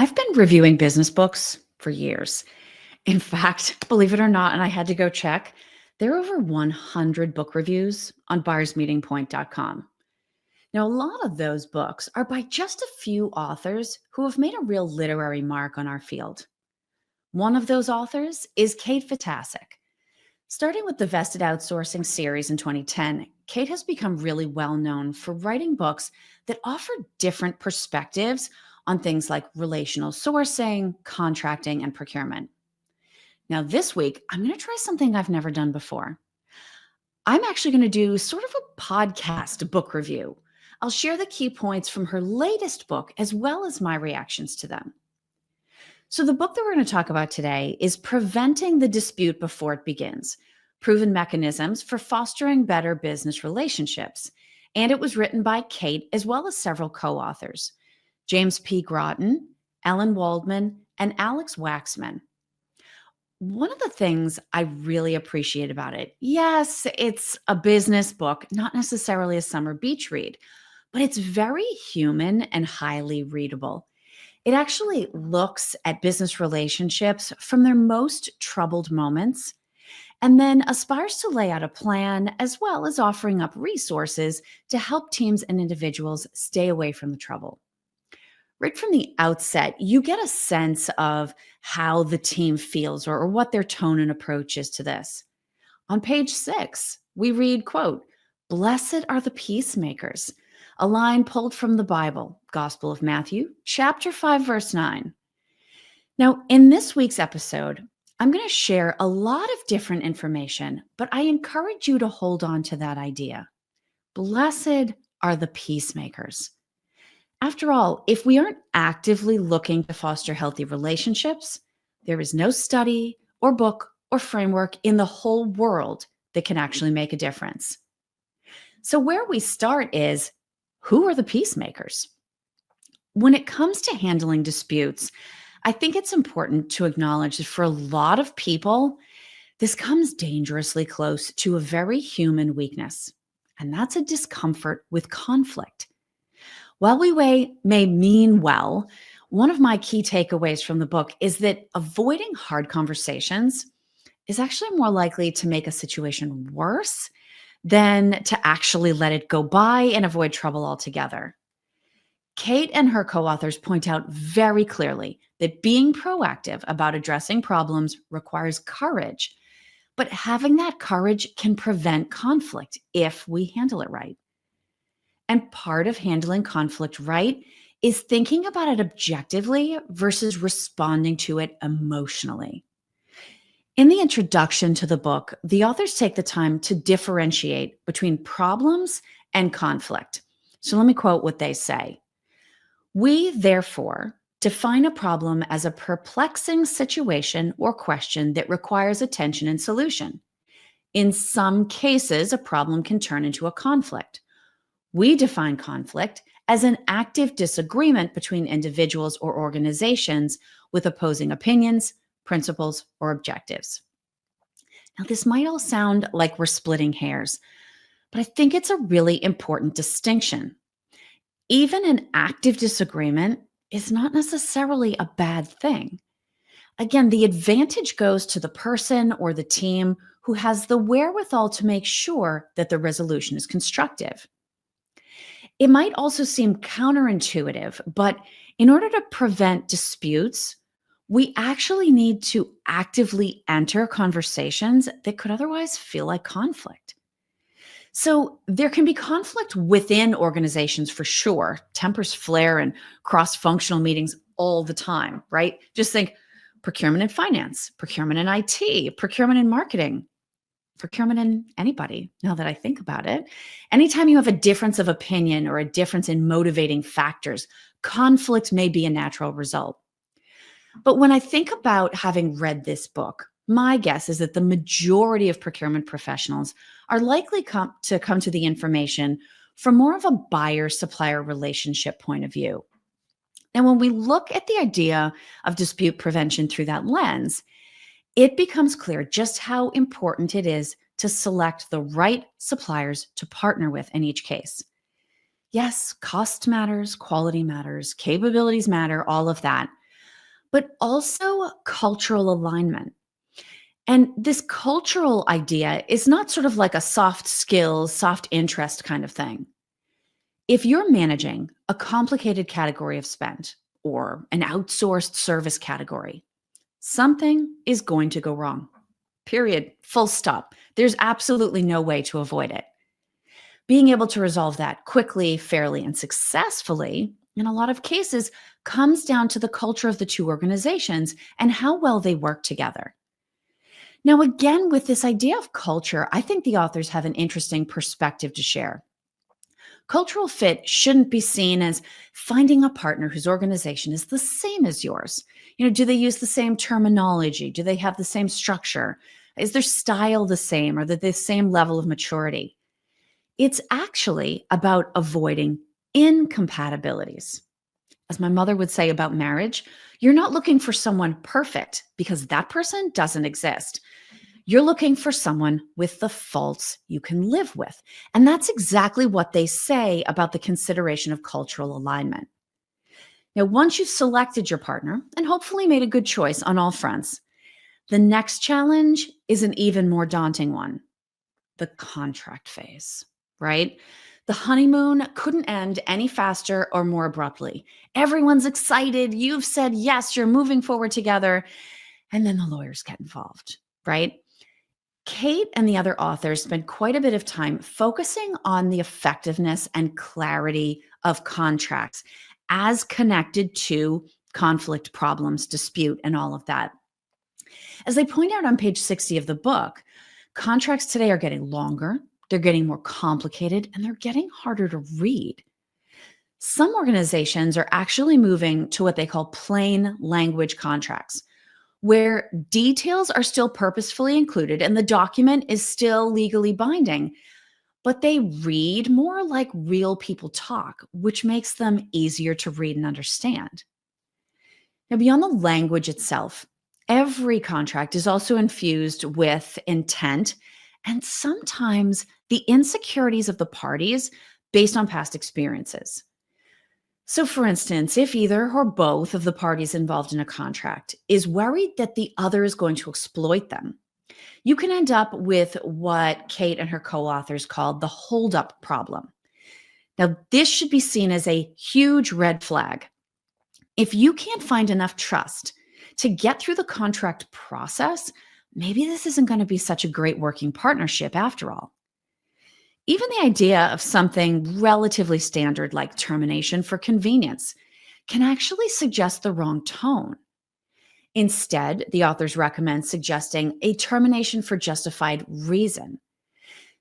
I've been reviewing business books for years. In fact, believe it or not, and I had to go check, there are over 100 book reviews on buyersmeetingpoint.com. Now, a lot of those books are by just a few authors who have made a real literary mark on our field. One of those authors is Kate Vitasek. Starting with the Vested Outsourcing series in 2010, Kate has become really well known for writing books that offer different perspectives on things like relational sourcing, contracting, and procurement. Now, this week, I'm going to try something I've never done before. I'm actually going to do sort of a podcast book review. I'll share the key points from her latest book as well as my reactions to them. So the book that we're going to talk about today is Preventing the Dispute Before It Begins: Proven Mechanisms for Fostering Better Business Relationships. And it was written by Kate as well as several co-authors, James P. Groton, Allen Waldman, and Allen Waxman. One of the things I really appreciate about it, yes, it's a business book, not necessarily a summer beach read, but it's very human and highly readable. It actually looks at business relationships from their most troubled moments and then aspires to lay out a plan as well as offering up resources to help teams and individuals stay away from the trouble. Right from the outset, you get a sense of how the team feels or what their tone and approach is to this. On page 6, we read, quote, "Blessed are the peacemakers," a line pulled from the Bible, Gospel of Matthew, chapter 5, verse 9. Now, in this week's episode, I'm going to share a lot of different information, but I encourage you to hold on to that idea. Blessed are the peacemakers. After all, if we aren't actively looking to foster healthy relationships, there is no study or book or framework in the whole world that can actually make a difference. So where we start is, who are the peacemakers? When it comes to handling disputes, I think it's important to acknowledge that for a lot of people, this comes dangerously close to a very human weakness, and that's a discomfort with conflict. While we may mean well, one of my key takeaways from the book is that avoiding hard conversations is actually more likely to make a situation worse than to actually let it go by and avoid trouble altogether. Kate and her co-authors point out very clearly that being proactive about addressing problems requires courage, but having that courage can prevent conflict if we handle it right. And part of handling conflict right is thinking about it objectively versus responding to it emotionally. In the introduction to the book, the authors take the time to differentiate between problems and conflict. So let me quote what they say. "We, therefore, define a problem as a perplexing situation or question that requires attention and solution. In some cases, a problem can turn into a conflict. We define conflict as an active disagreement between individuals or organizations with opposing opinions, principles, or objectives." Now, this might all sound like we're splitting hairs, but I think it's a really important distinction. Even an active disagreement is not necessarily a bad thing. Again, the advantage goes to the person or the team who has the wherewithal to make sure that the resolution is constructive. It might also seem counterintuitive, but in order to prevent disputes, we actually need to actively enter conversations that could otherwise feel like conflict. So there can be conflict within organizations for sure. Tempers flare in cross-functional meetings all the time, right? Just think procurement and finance, procurement and IT, procurement and marketing, procurement and anybody, now that I think about it. Anytime you have a difference of opinion or a difference in motivating factors, conflict may be a natural result. But when I think about having read this book, my guess is that the majority of procurement professionals are likely to come to the information from more of a buyer-supplier relationship point of view. And when we look at the idea of dispute prevention through that lens, it becomes clear just how important it is to select the right suppliers to partner with in each case. Yes, cost matters, quality matters, capabilities matter, all of that. but also cultural alignment. And this cultural idea is not sort of like a soft skills, soft interest kind of thing. If you're managing a complicated category of spend or an outsourced service category, something is going to go wrong. Period. Full stop. There's absolutely no way to avoid it. Being able to resolve that quickly, fairly, and successfully, in a lot of cases, comes down to the culture of the two organizations and how well they work together. Now, again, with this idea of culture, I think the authors have an interesting perspective to share. Cultural fit shouldn't be seen as finding a partner whose organization is the same as yours. Do they use the same terminology? Do they have the same structure? Is their style the same? Are they the same level of maturity? It's actually about avoiding incompatibilities. As my mother would say about marriage, you're not looking for someone perfect because that person doesn't exist. You're looking for someone with the faults you can live with. And that's exactly what they say about the consideration of cultural alignment. Now, once you've selected your partner and hopefully made a good choice on all fronts, the next challenge is an even more daunting one: the contract phase, right? The honeymoon couldn't end any faster or more abruptly. Everyone's excited. You've said yes, you're moving forward together. And then the lawyers get involved, right? Kate and the other authors spend quite a bit of time focusing on the effectiveness and clarity of contracts as connected to conflict, problems, dispute, and all of that. As they point out on page 60 of the book, contracts today are getting longer, they're getting more complicated, and they're getting harder to read. Some organizations are actually moving to what they call plain language contracts, where details are still purposefully included and the document is still legally binding, but they read more like real people talk, which makes them easier to read and understand. Now, beyond the language itself, every contract is also infused with intent and sometimes the insecurities of the parties based on past experiences. So, for instance, if either or both of the parties involved in a contract is worried that the other is going to exploit them, you can end up with what Kate and her co authors called the holdup problem. Now, this should be seen as a huge red flag. If you can't find enough trust to get through the contract process, maybe this isn't going to be such a great working partnership after all. Even the idea of something relatively standard like termination for convenience can actually suggest the wrong tone. Instead, the authors recommend suggesting a termination for justified reason.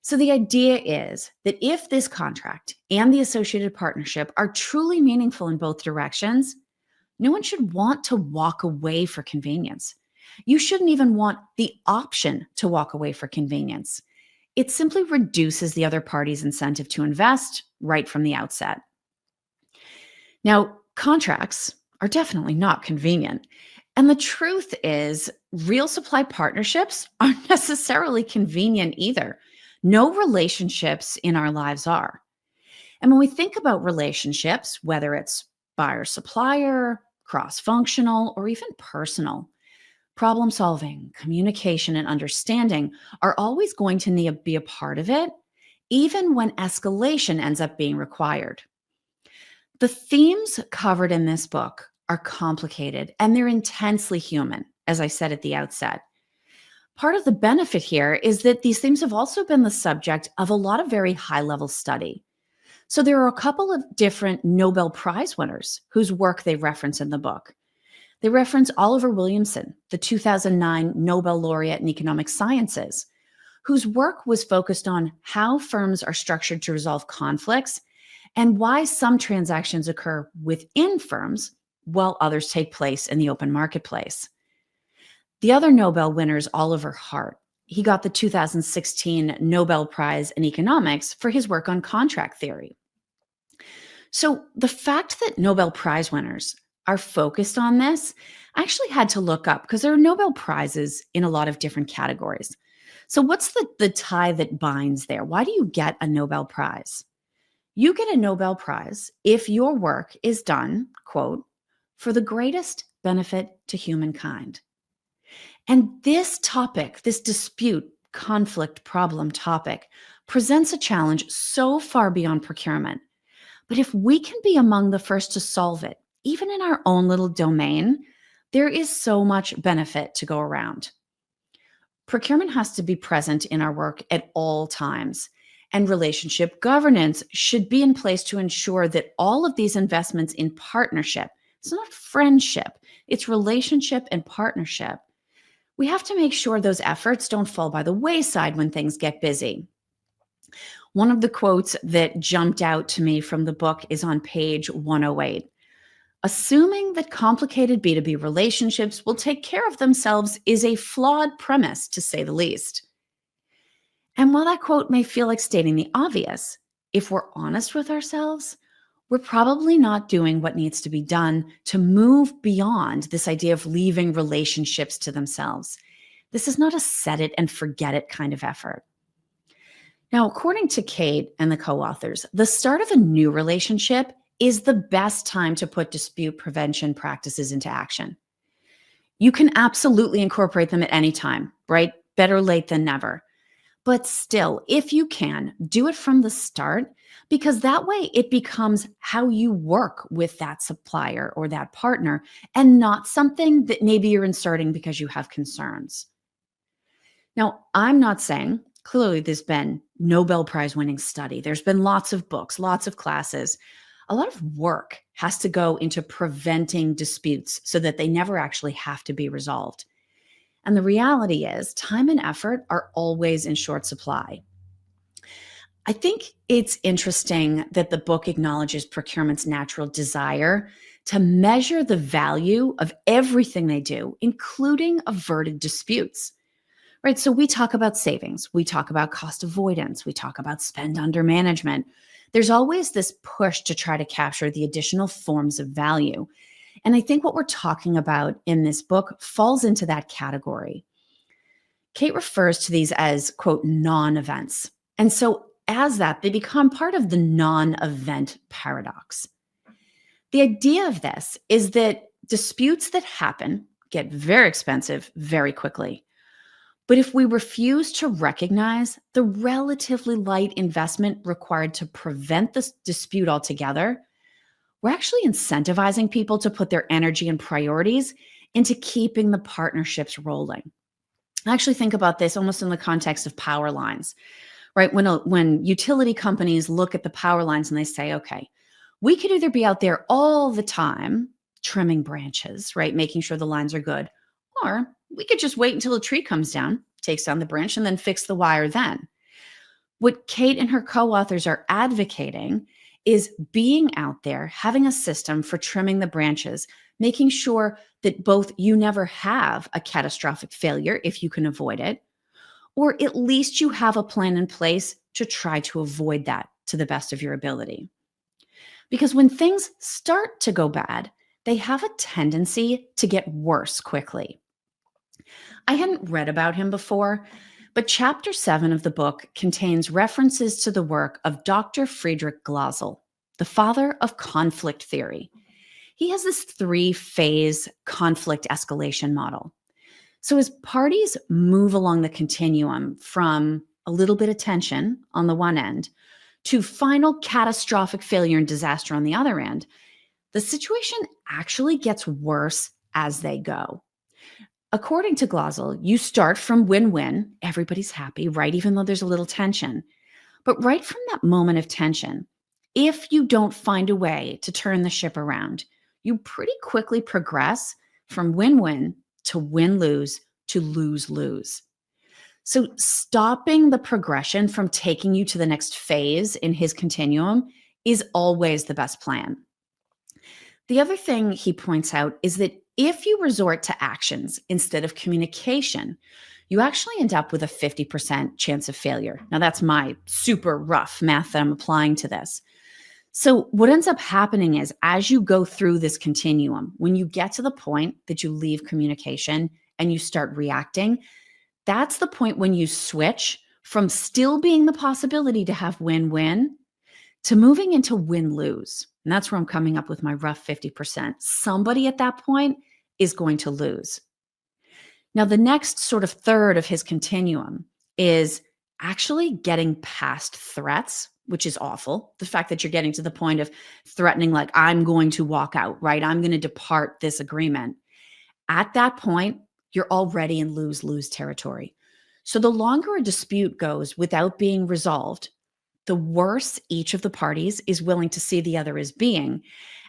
So the idea is that if this contract and the associated partnership are truly meaningful in both directions, no one should want to walk away for convenience. You shouldn't even want the option to walk away for convenience. It simply reduces the other party's incentive to invest right from the outset. Now, contracts are definitely not convenient. And the truth is, real supply partnerships aren't necessarily convenient either. No relationships in our lives are. And when we think about relationships, whether it's buyer supplier, cross functional, or even personal, problem solving, communication, and understanding are always going to need to be a part of it, even when escalation ends up being required. The themes covered in this book are complicated and they're intensely human, as I said at the outset. Part of the benefit here is that these themes have also been the subject of a lot of very high level study. So there are a couple of different Nobel Prize winners whose work they reference in the book. They reference Oliver Williamson, the 2009 Nobel laureate in economic sciences, whose work was focused on how firms are structured to resolve conflicts and why some transactions occur within firms while others take place in the open marketplace. The other Nobel winner is Oliver Hart. He got the 2016 Nobel Prize in economics for his work on contract theory. So the fact that Nobel Prize winners are focused on this, I actually had to look up because there are Nobel Prizes in a lot of different categories. So what's the tie that binds there? Why do you get a Nobel Prize? You get a Nobel Prize if your work is done, quote, for the greatest benefit to humankind. And this topic, this dispute, conflict, problem topic, presents a challenge so far beyond procurement. But if we can be among the first to solve it, even in our own little domain, there is so much benefit to go around. Procurement has to be present in our work at all times, and relationship governance should be in place to ensure that all of these investments in partnership, it's not friendship, it's relationship and partnership. We have to make sure those efforts don't fall by the wayside when things get busy. One of the quotes that jumped out to me from the book is on page 108. Assuming that complicated B2B relationships will take care of themselves is a flawed premise, to say the least. And while that quote may feel like stating the obvious, if we're honest with ourselves, we're probably not doing what needs to be done to move beyond this idea of leaving relationships to themselves. This is not a set it and forget it kind of effort. Now, according to Kate and the co-authors, the start of a new relationship is the best time to put dispute prevention practices into action. You can absolutely incorporate them at any time, right? Better late than never. But still, if you can, do it from the start, because that way it becomes how you work with that supplier or that partner, and not something that maybe you're inserting because you have concerns. Now, I'm not saying, clearly there's been Nobel Prize winning study. There's been lots of books, lots of classes. A lot of work has to go into preventing disputes so that they never actually have to be resolved. And the reality is time and effort are always in short supply. I think it's interesting that the book acknowledges procurement's natural desire to measure the value of everything they do, including averted disputes. Right? So we talk about savings, we talk about cost avoidance, we talk about spend under management. There's always this push to try to capture the additional forms of value. And I think what we're talking about in this book falls into that category. Kate refers to these as, quote, non-events. And so as that, they become part of the non-event paradox. The idea of this is that disputes that happen get very expensive very quickly. But if we refuse to recognize the relatively light investment required to prevent this dispute altogether, we're actually incentivizing people to put their energy and priorities into keeping the partnerships rolling. I actually think about this almost in the context of power lines, right? When utility companies look at the power lines and they say, okay, we could either be out there all the time trimming branches, right? Making sure the lines are good, or we could just wait until a tree comes down, takes down the branch, and then fix the wire then. What Kate and her co-authors are advocating is being out there, having a system for trimming the branches, making sure that both you never have a catastrophic failure if you can avoid it, or at least you have a plan in place to try to avoid that to the best of your ability. Because when things start to go bad, they have a tendency to get worse quickly. I hadn't read about him before, but chapter 7 of the book contains references to the work of Dr. Friedrich Glasel, the father of conflict theory. He has this 3-phase conflict escalation model. So as parties move along the continuum from a little bit of tension on the one end to final catastrophic failure and disaster on the other end, the situation actually gets worse as they go. According to Glasel, you start from win-win, everybody's happy, right? Even though there's a little tension. But right from that moment of tension, if you don't find a way to turn the ship around, you pretty quickly progress from win-win to win-lose to lose-lose. So stopping the progression from taking you to the next phase in his continuum is always the best plan. The other thing he points out is that if you resort to actions instead of communication, you actually end up with a 50% chance of failure. Now, that's my super rough math that I'm applying to this. So what ends up happening is as you go through this continuum, when you get to the point that you leave communication and you start reacting, that's the point when you switch from still being the possibility to have win-win to moving into win-lose. And that's where I'm coming up with my rough 50%. Somebody at that point is going to lose. Now, the next sort of third of his continuum is actually getting past threats, which is awful. The fact that you're getting to the point of threatening, like, I'm going to walk out, right? I'm going to depart this agreement. At that point, you're already in lose-lose territory. So the longer a dispute goes without being resolved, the worse each of the parties is willing to see the other as being.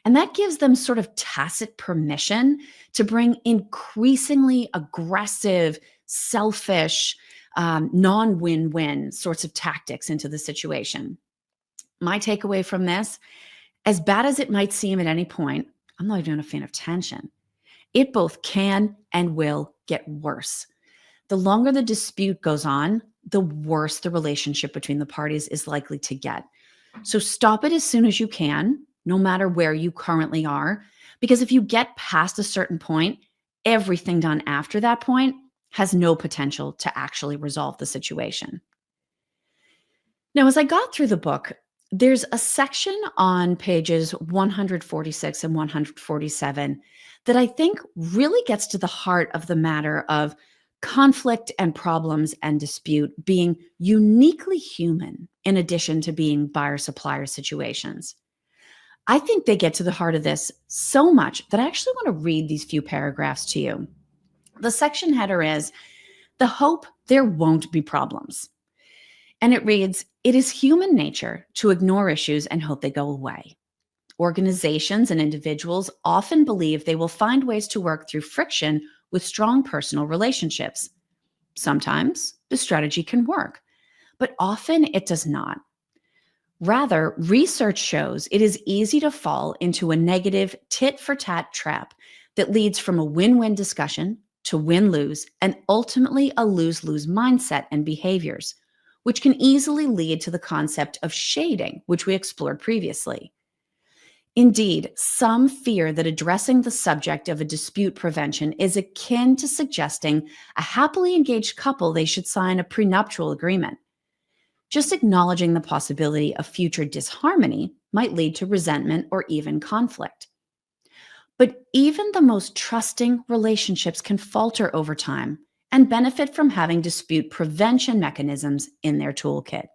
And that gives them sort of tacit permission to bring increasingly aggressive, selfish, non win win sorts of tactics into the situation. My takeaway from this, as bad as it might seem at any point, I'm not even a fan of tension. It both can and will get worse. The longer the dispute goes on, the worse the relationship between the parties is likely to get. So stop it as soon as you can, no matter where you currently are, because if you get past a certain point, everything done after that point has no potential to actually resolve the situation. Now, as I got through the book, there's a section on pages 146 and 147 that I think really gets to the heart of the matter of conflict and problems and dispute being uniquely human in addition to being buyer-supplier situations. I think they get to the heart of this so much that I actually want to read these few paragraphs to you. The section header is, "The hope there won't be problems." And it reads, "It is human nature to ignore issues and hope they go away. Organizations and individuals often believe they will find ways to work through friction with strong personal relationships. Sometimes the strategy can work, but often it does not. Rather, research shows it is easy to fall into a negative tit-for-tat trap that leads from a win-win discussion to win-lose and ultimately a lose-lose mindset and behaviors, which can easily lead to the concept of shading, which we explored previously. Indeed, some fear that addressing the subject of a dispute prevention is akin to suggesting a happily engaged couple they should sign a prenuptial agreement. Just acknowledging the possibility of future disharmony might lead to resentment or even conflict. But even the most trusting relationships can falter over time and benefit from having dispute prevention mechanisms in their toolkit."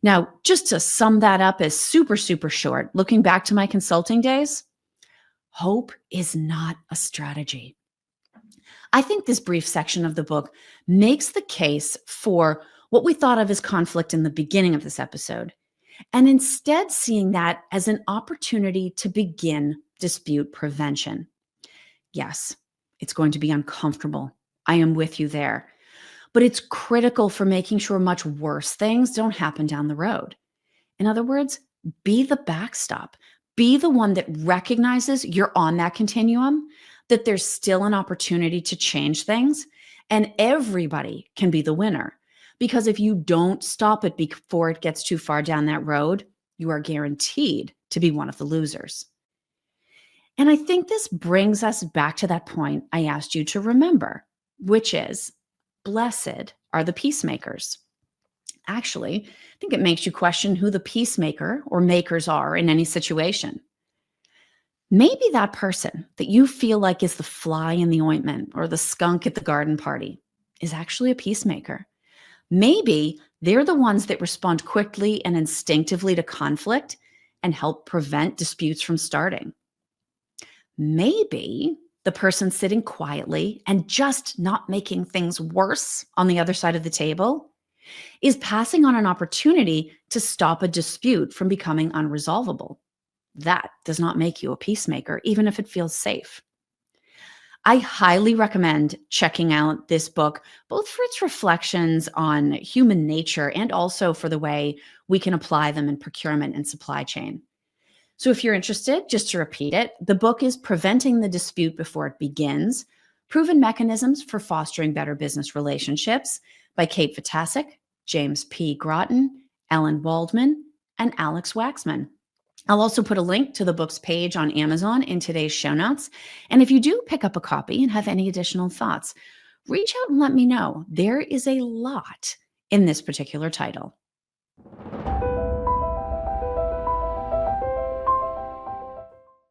Now, just to sum that up as super, super short, looking back to my consulting days, hope is not a strategy. I think this brief section of the book makes the case for what we thought of as conflict in the beginning of this episode, and instead seeing that as an opportunity to begin dispute prevention. Yes, it's going to be uncomfortable. I am with you there. But it's critical for making sure much worse things don't happen down the road. In other words, be the backstop. Be the one that recognizes you're on that continuum, that there's still an opportunity to change things, and everybody can be the winner. Because if you don't stop it before it gets too far down that road, you are guaranteed to be one of the losers. And I think this brings us back to that point I asked you to remember, which is, blessed are the peacemakers. Actually, I think it makes you question who the peacemaker or makers are in any situation. Maybe that person that you feel like is the fly in the ointment or the skunk at the garden party is actually a peacemaker. Maybe they're the ones that respond quickly and instinctively to conflict and help prevent disputes from starting. Maybe the person sitting quietly and just not making things worse on the other side of the table is passing on an opportunity to stop a dispute from becoming unresolvable. That does not make you a peacemaker, even if it feels safe. I highly recommend checking out this book, both for its reflections on human nature and also for the way we can apply them in procurement and supply chain. So if you're interested, just to repeat it, the book is Preventing the Dispute Before It Begins, Proven Mechanisms for Fostering Better Business Relationships by Kate Vitasek, James P. Groton, Allen Waldman, and Allen Waxman. I'll also put a link to the book's page on Amazon in today's show notes. And if you do pick up a copy and have any additional thoughts, reach out and let me know. There is a lot in this particular title.